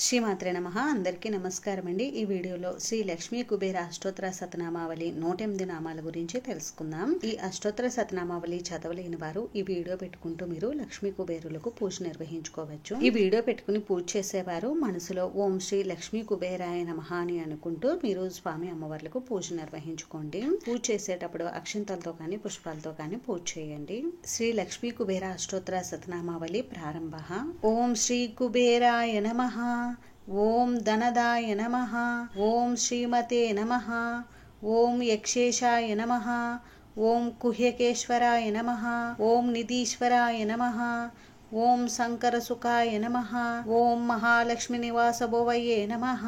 శ్రీమాత్రే నమః. అందరికీ నమస్కారం అండి. ఈ వీడియోలో శ్రీ లక్ష్మీ కుబేర అష్టోత్తర శతనామావళి 108 నామాల గురించి తెలుసుకుందాం. ఈ అష్టోత్తర శతనామావళి చదవలేని వారు ఈ వీడియో పెట్టుకుంటూ మీరు లక్ష్మీ కుబేరులకు పూజ నిర్వహించుకోవచ్చు. ఈ వీడియో పెట్టుకుని పూజ చేసేవారు మనసులో ఓం శ్రీ లక్ష్మీ కుబేరాయ నమః అని అనుకుంటూ మీరు స్వామి అమ్మవార్లకు పూజ నిర్వహించుకోండి. పూజ చేసేటప్పుడు అక్షింతలతో కానీ పుష్పాలతో కానీ పూజ చేయండి. శ్రీ లక్ష్మీ కుబేర అష్టోత్తర శతనామావళి ప్రారంభ. ఓం శ్రీ కుబేరాయ నమః. ఓం ధనదాయ నమః. ఓం శ్రీమతే నమః. ఓం యక్షేశాయ నమః. ఓం కుహ్యకేశ్వరాయ నమః. ఓం నిధీశ్వరాయ నమః. ఓం శంకరసుఖాయ నమః. ఓం మహాలక్ష్మి నివాస భువయే నమః.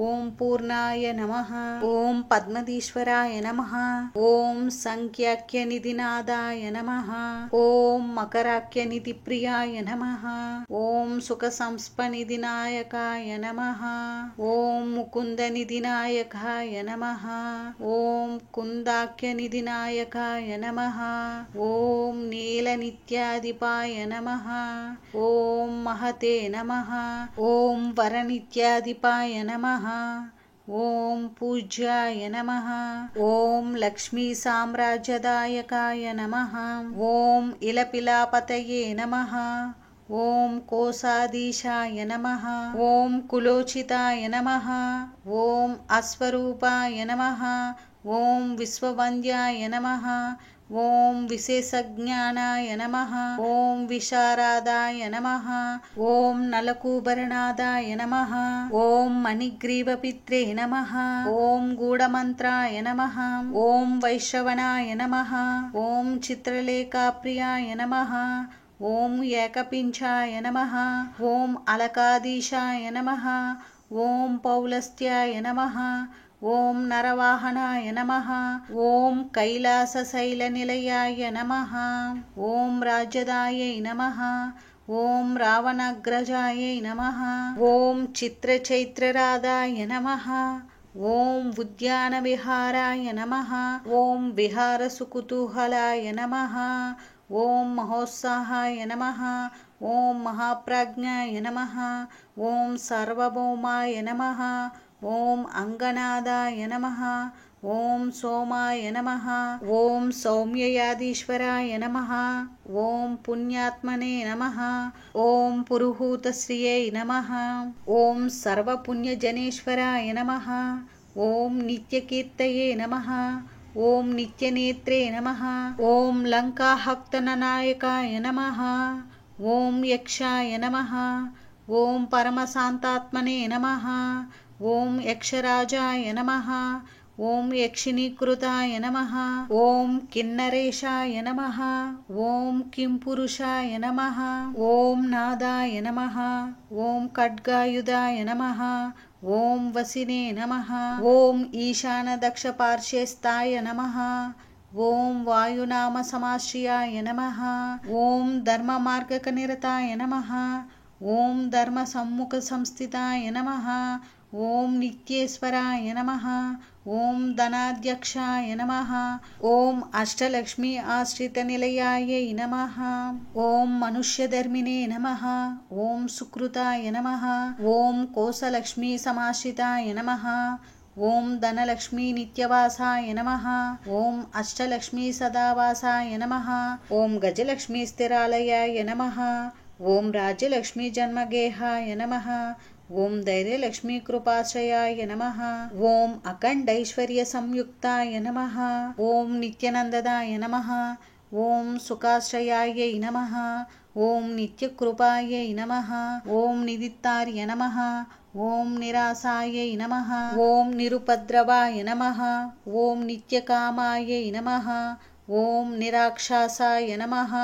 ఓం పూర్ణాయ నమః. ఓం పద్మదీశ్వరాయ నమః. ఓం సంఖ్యాఖ్య నిధినాదాయ నమః. ఓం మకరాఖ్య నిధి ప్రియాయ నమః. ఓం సుఖ సంస్పనిధి నాయకాయ నమః. ఓం ముకుంద నిధి నాయకాయ నమః. ఓం కుందాఖ్య నిధి నాయకాయ నమః. ఓం నీల నిత్యాధిపాయ నమః. ఓం మహతే నమః. ఓం వర నిత్యాధిపాయ నమః. ఓం పూజ్యాయ నమః. ఓం లక్ష్మీ సామ్రాజ్యదాయకాయ నమః. ఓం ఇలపిలాపతయే నమః. ఓం కోశాధీశాయ నమః. ఓం కులోచితాయ నమః. ఓం అశ్వరూపాయ నమః. ఓం విశ్వవంద్యాయ నమః. ఓం విశేషజ్ఞానాయ నమః. ఓం విశారదాయ నమః. ఓం నలకూబరనాదాయ నమః. ఓం మణిగ్రీవపిత్రే నమః. ఓం గూఢమంత్రాయ నమః. ఓం వైశ్రవణాయ నమః. ఓం చిత్రలేఖాప్రియాయ నమః. ఓం ఏకపించాయ నమః. ఓం అలకాధీశాయ నమః. ఓం పౌలస్త్యాయ నమః. ఓం నరవాహనాయ నమః. ఓం కైలాసశైల నిలయాయ నమః. ఓం రాజ్యదాయై నమః. ఓం రావణాగ్రజాయై నమః. ఓం చిత్రచైత్రరాధాయ నమః. ఓం ఉద్యాన విహారాయ నమః. ఓం విహారసుకుతూహలాయ నమః. ఓం మహోత్సాహాయ నమః. ఓం మహాప్రాజ్ఞాయ నమః. ఓం సార్వభౌమాయ నమః. ఓం అంగనాదాయ నమః. ఓం సోమాయ నమః. ఓం సౌమ్యయాధీశ్వరాయ నమః. ఓం పుణ్యాత్మనే నమః. ఓం పురుహూతశ్రియై నమః. ఓం సర్వపుణ్యజనేశ్వరాయ నమః. ఓం నిత్యకీర్తయే నమః. ఓం నిత్యనేత్రే నమః. ఓం లంకాహక్తననాయకాయ నమః. ఓం యక్షాయ నమః. ఓం పరమశాంతాత్మనే నమః. ఓం యక్షరాజాయ నమః. ఓం యక్షిణీకృతాయ నమః. ఓం కిన్నరేశాయ నమః. ఓం కింపురుషాయ నమః. ఓం నాదాయ నమః. ఓం ఖడ్గాయుధాయ నమః. ఓం వసినే నమః. ఓం ఈశాన దక్ష పార్శ్వేస్తాయ నమః. ఓం వాయునామ సమాశ్రయాయ నమః. ఓం ధర్మ మార్గక నిరతాయ నమః. ఓం ధర్మ సమ్ముఖ సంస్థితాయ నమః. ఓం నిత్యేశ్వరాయ నమః. ఓం ధనాధ్యక్షాయ నమః. ఓం అష్టలక్ష్మీ ఆశ్రిత నిలయాయై నమః. ఓం మనుష్యధర్మినే నమః. ఓం సుకృతాయ నమః. ఓం కోసలక్ష్మీ సమాశ్రితాయ నమః. ఓం ధనలక్ష్మీ నిత్యవాసాయ నమః. ఓం అష్టలక్ష్మీ సదావాసాయ నమః. ఓం గజలక్ష్మీ స్థిరాలయాయ నమః. ఓం రాజ్యలక్ష్మీ జన్మగేహాయ నమః. ఓం ధైర్యలక్ష్మీ కృపాశ్రయాయ నమః. ఓం అఖండైశ్వర్య సంయుక్తాయ నమః. ఓం నిత్యనందదాయ నమః. ఓం సుఖాశ్రయాయై నమః. ఓం నిత్యకృపాయై నమః. ఓం నిదిత్తార్య నమః. ఓం నిరాసాయై నమః. ఓం నిరుపద్రవాయ నమః. ఓం నిత్యకామాయై నమః. ఓం నిరాక్షసాయ నమః.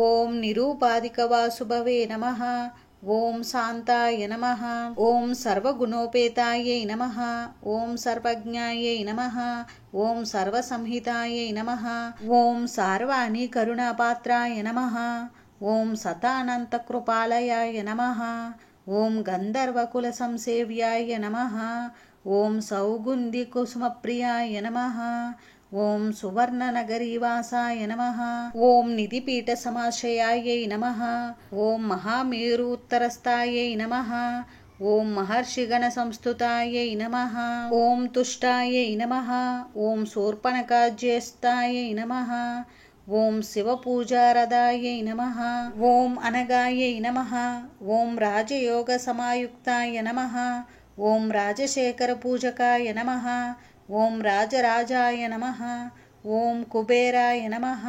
ఓం నిరూపాధికవాసుభవే నమః. ఓం శాంతాయ నమః. ఓం సర్వగుణోపేతాయై నమః. ఓం సర్వజ్ఞాయై నమః. ఓం సర్వసంహితాయై నమః. ఓం సార్వాణి కరుణాపాత్రాయ నమః. ఓం సతానంత కృపాలయాయ నమః. ఓం గంధర్వకుల సంసేవ్యాయ నమః. ఓం సౌగుంధి కుసుమప్రియాయ నమః. ఓం సువర్ణనగరీవాసాయ నమః. ఓం నిధిపీఠ సమాశ్రయాయై నమః. ఓం మహామేరూత్తరస్థాయై నమః. ఓం మహర్షిగణసంస్థుతాయై నమః. ఓం తుష్టాయై నమః. ఓం శూర్పణఖాజ్యేష్ఠాయై నమః. ఓం శివపూజారదాయై నమః. ఓం అనగాయై నమః. ఓం రాజయోగసమాయుక్తాయ నమః. ఓం రాజశేఖరపూజకాయ నమః. ఓం రాజరాజాయ నమః. ఓం కుబేరాయ నమః.